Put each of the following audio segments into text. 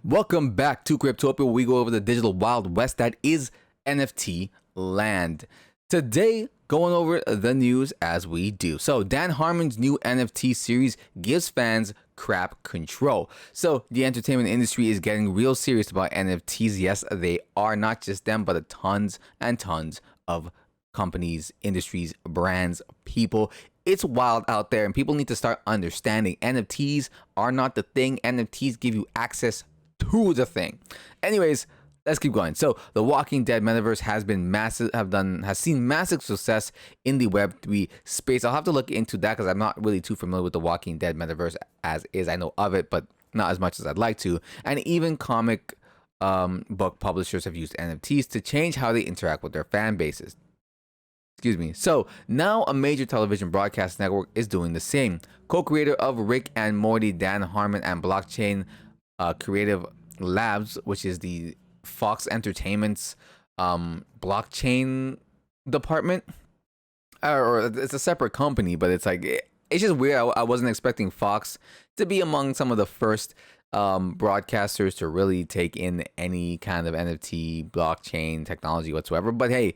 Welcome back to Cryptopia, where we go over the digital Wild West that is NFT land. Today, going over the news as we do. So, Dan Harmon's new NFT series gives fans crap control. So, the entertainment industry is getting real serious about NFTs. Yes, they are, not just them, but tons and tons of companies, industries, brands, people. It's wild out there, and people need to start understanding NFTs are not the thing. NFTs give you access to the thing. Anyways, let's keep going. So, the Walking Dead Metaverse has seen massive success in the Web3 space. I'll have to look into that because I'm not really too familiar with the Walking Dead Metaverse as is. I know of it, but not as much as I'd like to. And even comic book publishers have used NFTs to change how they interact with their fan bases. Excuse me. So now a major television broadcast network is doing the same. Co-creator of Rick and Morty, Dan Harmon, and blockchain Creative Labs, which is the Fox Entertainment's blockchain department, or it's a separate company, but it's just weird. I wasn't expecting Fox to be among some of the first broadcasters to really take in any kind of NFT blockchain technology whatsoever. But hey,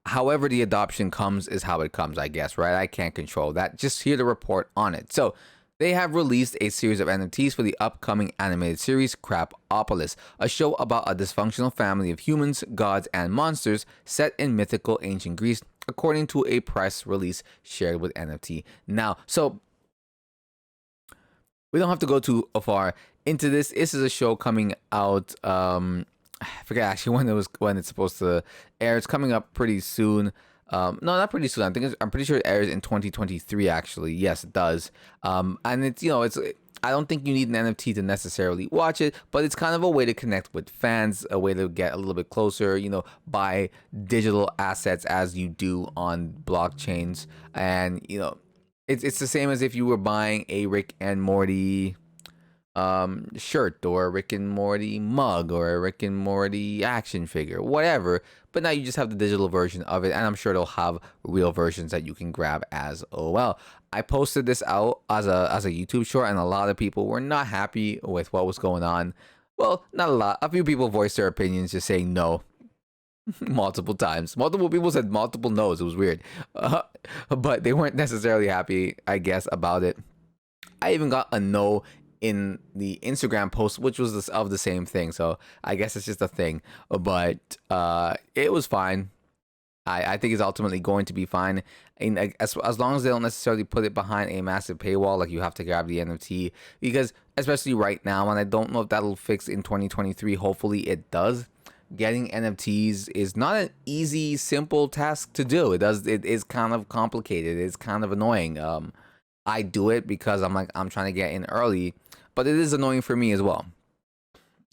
however the adoption comes is how it comes, I guess, right? I can't control that. Just here to report on it. So they have released a series of NFTs for the upcoming animated series Cryptopolis, a show about a dysfunctional family of humans, gods, and monsters set in mythical ancient Greece, according to a press release shared with NFT Now. So we don't have to go too far into this. This is a show coming out. I forget actually when it's supposed to air. It's coming up pretty soon. No, not pretty soon. I'm pretty sure it airs in 2023. Actually, yes, it does. And it's I don't think you need an NFT to necessarily watch it, but it's kind of a way to connect with fans, a way to get a little bit closer. Buy digital assets as you do on blockchains, and it's the same as if you were buying a Rick and Morty shirt or a Rick and Morty mug or a Rick and Morty action figure, whatever. But now you just have the digital version of it, and I'm sure they'll have real versions that you can grab as well. I posted this out as a YouTube short, and a lot of people were not happy with what was going on. Well, not a lot. A few people voiced their opinions, just saying no multiple times. Multiple people said multiple no's. It was weird, but they weren't necessarily happy, I guess, about it. I even got a no in the Instagram post, which was of the same thing. So I guess it's just a thing, but it was fine. I think it's ultimately going to be fine, and as long as they don't necessarily put it behind a massive paywall, like you have to grab the NFT, because especially right now, and I don't know if that'll fix in 2023. Hopefully it does. Getting NFTs is not an easy, simple task to do. It is kind of complicated. It's kind of annoying. I do it because I'm trying to get in early, but it is annoying for me as well.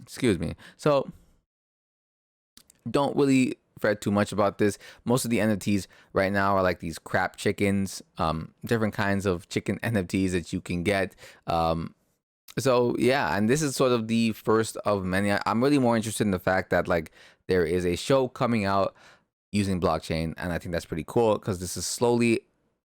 Excuse me. So don't really fret too much about this. Most of the NFTs right now are like these crap chickens, different kinds of chicken NFTs that you can get. So yeah, and this is sort of the first of many. I'm really more interested in the fact that there is a show coming out using blockchain, and I think that's pretty cool because this is slowly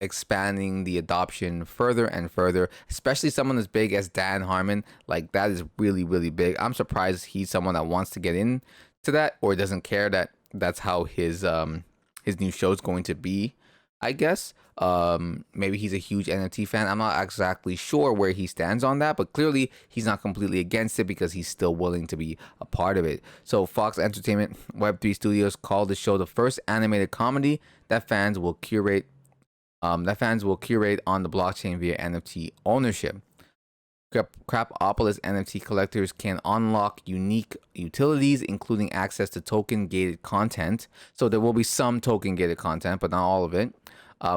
expanding the adoption further and further, especially someone as big as Dan Harmon. That is really, really big. I'm surprised he's someone that wants to get into that or doesn't care that that's how his new show is going to be, I guess. Maybe he's a huge NFT fan. I'm not exactly sure where he stands on that, but clearly he's not completely against it because he's still willing to be a part of it. So Fox Entertainment Web3 Studios called the show the first animated comedy that fans will curate on the blockchain via NFT ownership. Cryptopolis NFT collectors can unlock unique utilities, including access to token-gated content. So there will be some token-gated content, but not all of it.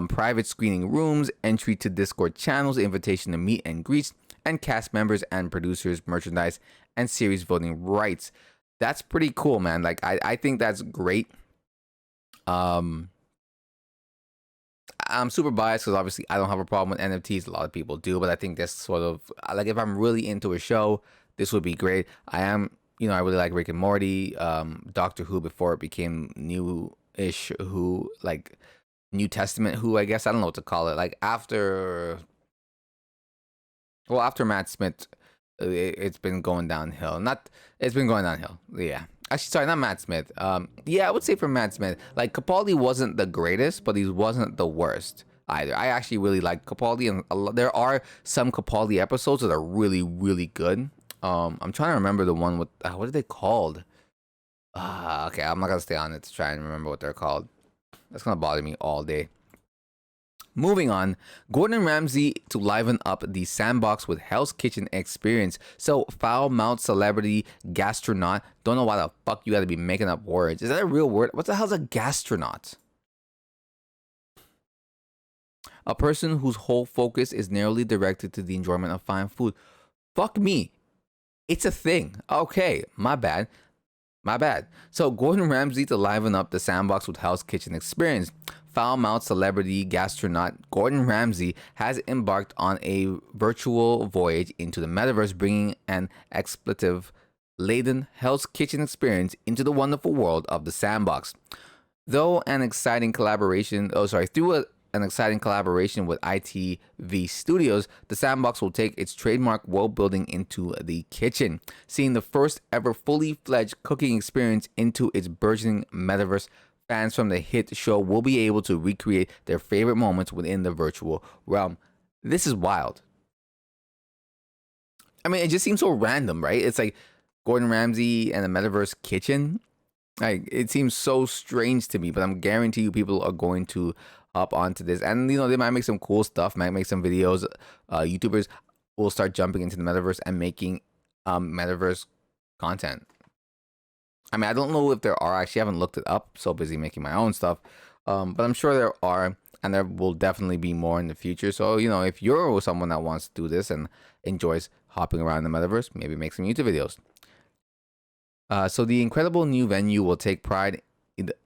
Private screening rooms, entry to Discord channels, invitation to meet and greets, and cast members and producers, merchandise, and series voting rights. That's pretty cool, man. I think that's great. I'm super biased because obviously I don't have a problem with NFTs. A lot of people do, but I think that's sort of if I'm really into a show, this would be great. I really like Rick and Morty, Doctor Who before it became new-ish Who, New Testament Who, I guess. I don't know what to call it. After Matt Smith it's been going downhill. Not it's been going downhill. Yeah. Actually, sorry, not Matt Smith. Yeah, I would say for Matt Smith, like Capaldi wasn't the greatest, but he wasn't the worst either. I actually really like Capaldi, and there are some Capaldi episodes that are really, really good. I'm trying to remember the one with what are they called? Okay, I'm not gonna stay on it to try and remember what they're called. That's gonna bother me all day. Moving on, Gordon Ramsay to liven up the sandbox with Hell's Kitchen experience. So, foul-mouthed celebrity gastronaut. Don't know why the fuck you gotta be making up words. Is that a real word? What the hell's a gastronaut? A person whose whole focus is narrowly directed to the enjoyment of fine food. Fuck me. It's a thing. Okay, my bad. My bad. So, Gordon Ramsay to liven up the sandbox with Hell's Kitchen experience. Foul-mouthed celebrity gastronaut Gordon Ramsay has embarked on a virtual voyage into the metaverse, bringing an expletive-laden Hell's Kitchen experience into the wonderful world of the sandbox. Through an exciting collaboration with ITV Studios, the Sandbox will take its trademark world building into the kitchen, seeing the first ever fully fledged cooking experience into its burgeoning metaverse. Fans from the hit show will be able to recreate their favorite moments within the virtual realm. This is wild. I mean, it just seems so random, right? It's like Gordon Ramsay and the metaverse kitchen. Like, it seems so strange to me, but I'm guarantee you people are going to hop onto this. And, they might make some cool stuff, might make some videos. YouTubers will start jumping into the metaverse and making metaverse content. I mean, I don't know if there are. I actually haven't looked it up. So busy making my own stuff. But I'm sure there are. And there will definitely be more in the future. So, if you're someone that wants to do this and enjoys hopping around the metaverse, maybe make some YouTube videos. So the incredible new venue will take pride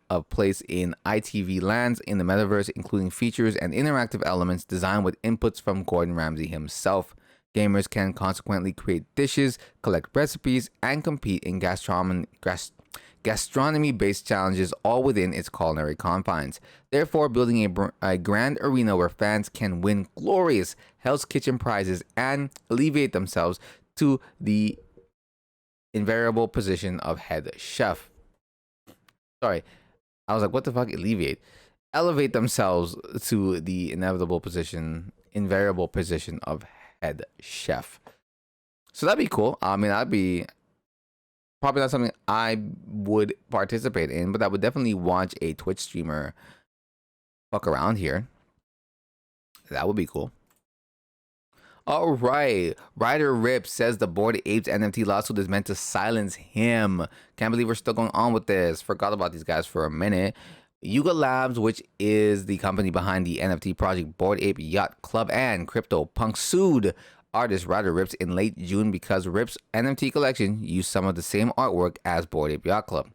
of place in ITV lands in the metaverse, including features and interactive elements designed with inputs from Gordon Ramsay himself. Gamers can consequently create dishes, collect recipes, and compete in gastronomy-based challenges, all within its culinary confines. Therefore, building a grand arena where fans can win glorious Hell's Kitchen prizes and alleviate themselves to the invariable position of head chef. Sorry, I was like, what the fuck? Alleviate. Elevate themselves to the invariable position of head chef. So that'd be cool. I mean, that'd be probably not something I would participate in, but I would definitely watch a Twitch streamer fuck around here. That would be cool. All right. Ryder Rip says the Bored Apes NFT lawsuit is meant to silence him. Can't believe we're still going on with this. Forgot about these guys for a minute. Yuga Labs, which is the company behind the NFT project Bored Ape Yacht Club and CryptoPunk, sued artist Ryder Rips in late June because Rips' NFT collection used some of the same artwork as Bored Ape Yacht Club.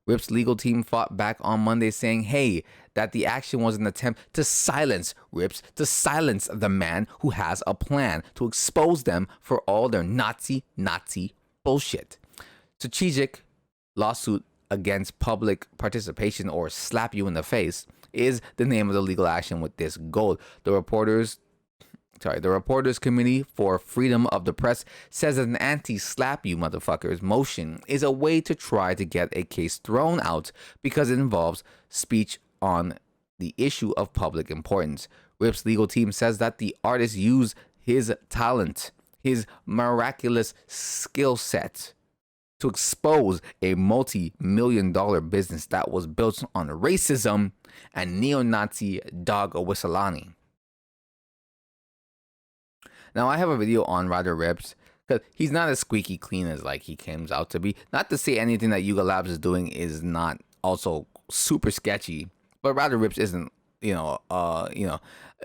Rip's legal team fought back on Monday saying, hey, that the action was an attempt to silence Rips, to silence the man who has a plan to expose them for all their Nazi bullshit. Strategic lawsuit against public participation, or slap you in the face, is the name of the legal action with this goal. The Reporters Committee for Freedom of the Press says that an anti-slap you motherfuckers motion is a way to try to get a case thrown out because it involves speech on the issue of public importance. Rip's legal team says that the artist used his talent, his miraculous skill set, to expose a multi-million-dollar business that was built on racism and neo-Nazi dog whistlani. Now, I have a video on Ryder Rips because he's not as squeaky clean as like he comes out to be. Not to say anything that Yuga Labs is doing is not also super sketchy, but Ryder Rips isn't, the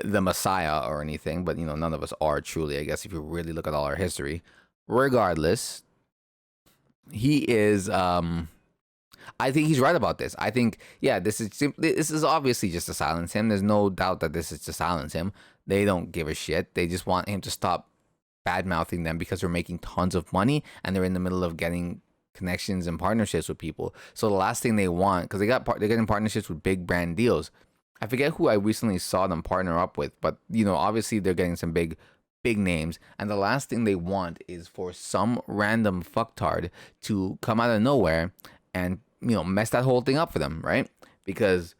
Messiah or anything. But none of us are truly, I guess, if you really look at all our history. Regardless, he is. I think he's right about this. I think, this is obviously just to silence him. There's no doubt that this is to silence him. They don't give a shit. They just want him to stop bad mouthing them because they're making tons of money and they're in the middle of getting connections and partnerships with people. So the last thing they want, because they're getting partnerships with big brand deals. I forget who I recently saw them partner up with, but obviously they're getting some big big names, and the last thing they want is for some random fucktard to come out of nowhere and mess that whole thing up for them, right? Because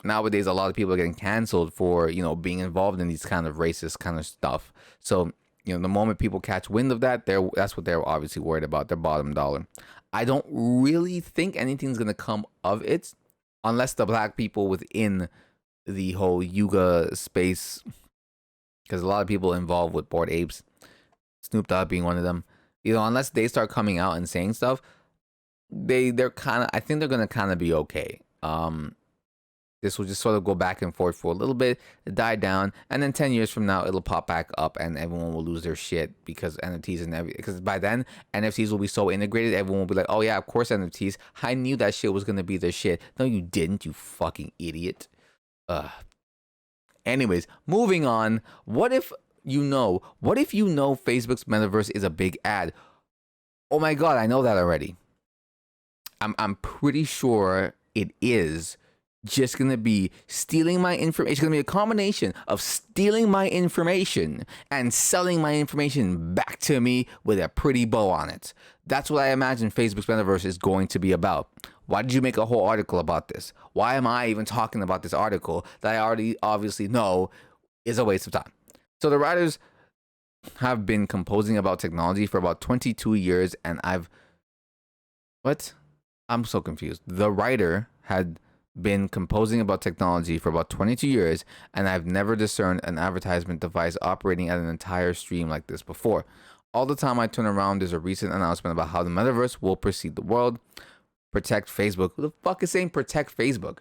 nowadays a lot of people are getting canceled for being involved in these kind of racist kind of stuff. So the moment people catch wind of that, that's what they're obviously worried about, their bottom dollar. I don't really think anything's gonna come of it unless the black people within the whole Yuga space, because a lot of people involved with Bored Apes, Snoop Dogg being one of them, unless they start coming out and saying stuff, they're kind of, I think they're gonna kind of be okay. This will just sort of go back and forth for a little bit, die down, and then 10 years from now, it'll pop back up and everyone will lose their shit because NFTs and because by then, NFTs will be so integrated, everyone will be like, oh yeah, of course NFTs. I knew that shit was going to be their shit. No, you didn't, you fucking idiot. Anyways, moving on. What if Facebook's Metaverse is a big ad? Oh my God, I know that already. I'm pretty sure it is just gonna be stealing my information. It's gonna be a combination of stealing my information and selling my information back to me with a pretty bow on it. That's what I imagine Facebook's Metaverse is going to be about. Why did you make a whole article about this? Why am I even talking about this article that I already obviously know is a waste of time? So the writers have been composing about technology for about 22 years, and I'm so confused. The writer had been composing about technology for about 22 years, and I've never discerned an advertisement device operating at an entire stream like this before. All the time I turn around, there's a recent announcement about how the metaverse will precede the world. Protect Facebook. Who the fuck is saying protect Facebook?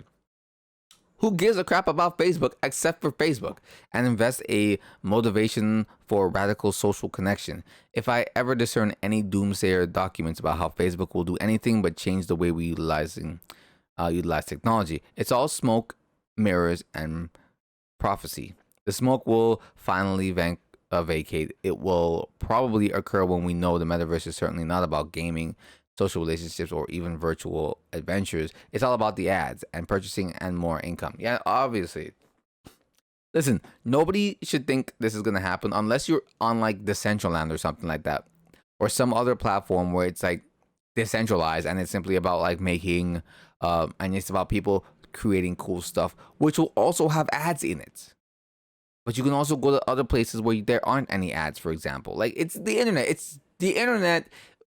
Who gives a crap about Facebook except for Facebook? And invest a motivation for radical social connection. If I ever discern any doomsayer documents about how Facebook will do anything but change the way we utilize technology, it's all smoke, mirrors, and prophecy. The smoke will finally vacate. It will probably occur when we know the metaverse is certainly not about gaming, social relationships, or even virtual adventures. It's all about the ads and purchasing and more income. Yeah, obviously. Listen, nobody should think this is gonna happen unless you're on like Decentraland or something like that, or some other platform where it's like decentralized and it's simply about like making and it's about people creating cool stuff, which will also have ads in it. But you can also go to other places where there aren't any ads, for example. Like, it's the internet,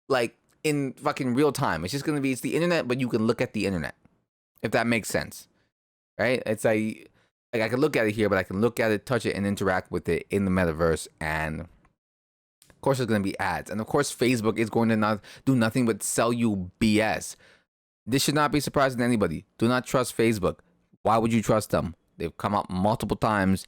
like, in fucking real time. It's the internet, but you can look at the internet, if that makes sense, right? It's like I can look at it here, but I can look at it, touch it, and interact with it in the metaverse. And of course, there's going to be ads. And of course, Facebook is going to not do nothing but sell you BS. This should not be surprising to anybody. Do not trust Facebook. Why would you trust them? They've come out multiple times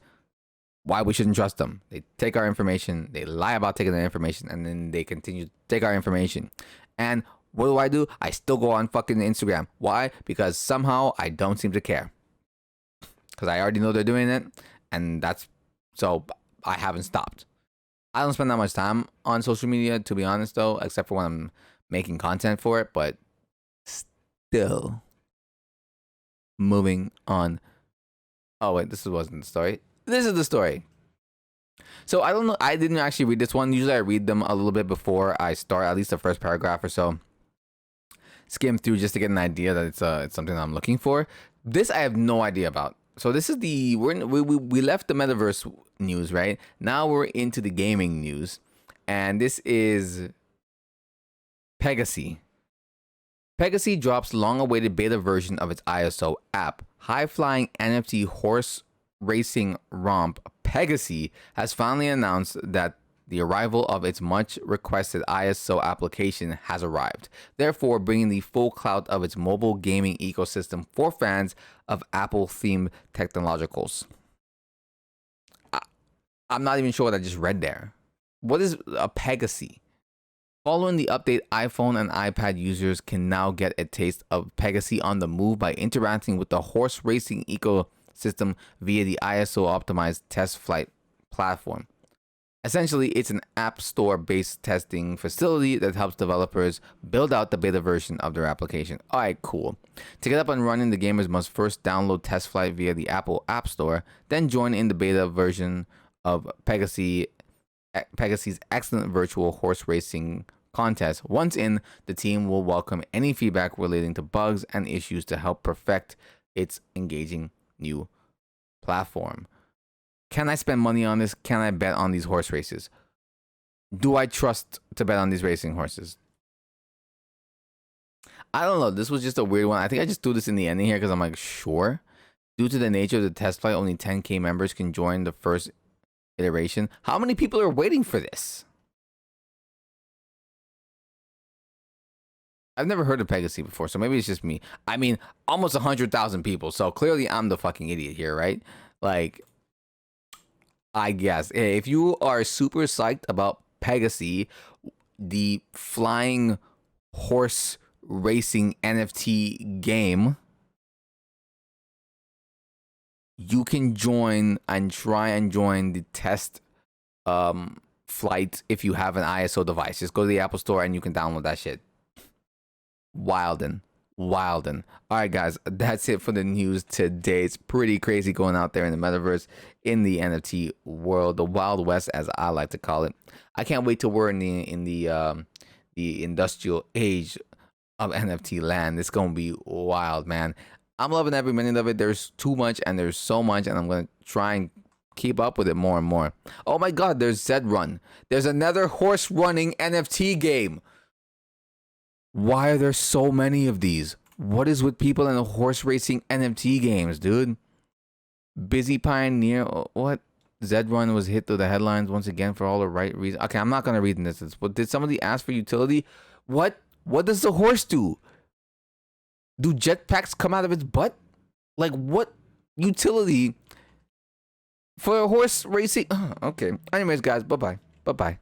why we shouldn't trust them. They take our information, they lie about taking our information, and then they continue to take our information. And what do? I still go on fucking Instagram. Why? Because somehow I don't seem to care. Because I already know they're doing it, and so I haven't stopped. I don't spend that much time on social media, to be honest, though, except for when I'm making content for it, but still. Moving on. Oh, wait, this wasn't the story. This is the story. So I don't know. I didn't actually read this one. Usually I read them a little bit before I start, at least the first paragraph or so. Skim through just to get an idea that it's something that I'm looking for. This I have no idea about. So this is we left the metaverse news, right? Now we're into the gaming news, and this is Pegasi. Pegasi drops long-awaited beta version of its ISO app. High-flying NFT horse racing romp Pegasi has finally announced that the arrival of its much-requested ISO application has arrived, therefore bringing the full clout of its mobile gaming ecosystem for fans of Apple-themed technologicals. I'm not even sure what I just read there. What is a Pegasi? Following the update, iPhone and iPad users can now get a taste of Pegasi on the move by interacting with the horse racing ecosystem via the ISO-optimized test flight platform. Essentially, it's an app store-based testing facility that helps developers build out the beta version of their application. Alright, cool. To get up and running, the gamers must first download Test Flight via the Apple App Store, then join in the beta version of Pegasi's excellent virtual horse racing contest. Once in, the team will welcome any feedback relating to bugs and issues to help perfect its engaging new platform. Can I spend money on this? Can I bet on these horse races? Do I trust to bet on these racing horses? I don't know. This was just a weird one. I think I just threw this in the ending here because I'm like, sure. Due to the nature of the test flight, only 10K members can join the first iteration. How many people are waiting for this? I've never heard of Pegasi before, so maybe it's just me. I mean, almost 100,000 people. So clearly I'm the fucking idiot here, right? Like, I guess. If you are super psyched about Pegasi, the flying horse racing NFT game, you can join and try and join the test flight if you have an ISO device. Just go to the Apple Store and you can download that shit. Wildin'. All right, guys, that's it for the news today. It's pretty crazy going out there in the metaverse, in the NFT world, the Wild West, as I like to call it. I can't wait till we're in the industrial age of NFT land. It's gonna be wild, man. I'm loving every minute of it. There's too much and there's so much, and I'm gonna try and keep up with it more and more. Oh my God, there's Zed Run. There's another horse running NFT game. Why are there so many of these? What is with people in the horse racing NFT games, dude? Busy Pioneer, what? Zed Run was hit through the headlines once again for all the right reasons. Okay, I'm not gonna read this. But did somebody ask for utility? What does the horse do? Do jetpacks come out of its butt? Like, what utility for a horse racing? Okay. Anyways, guys, bye-bye. Bye-bye.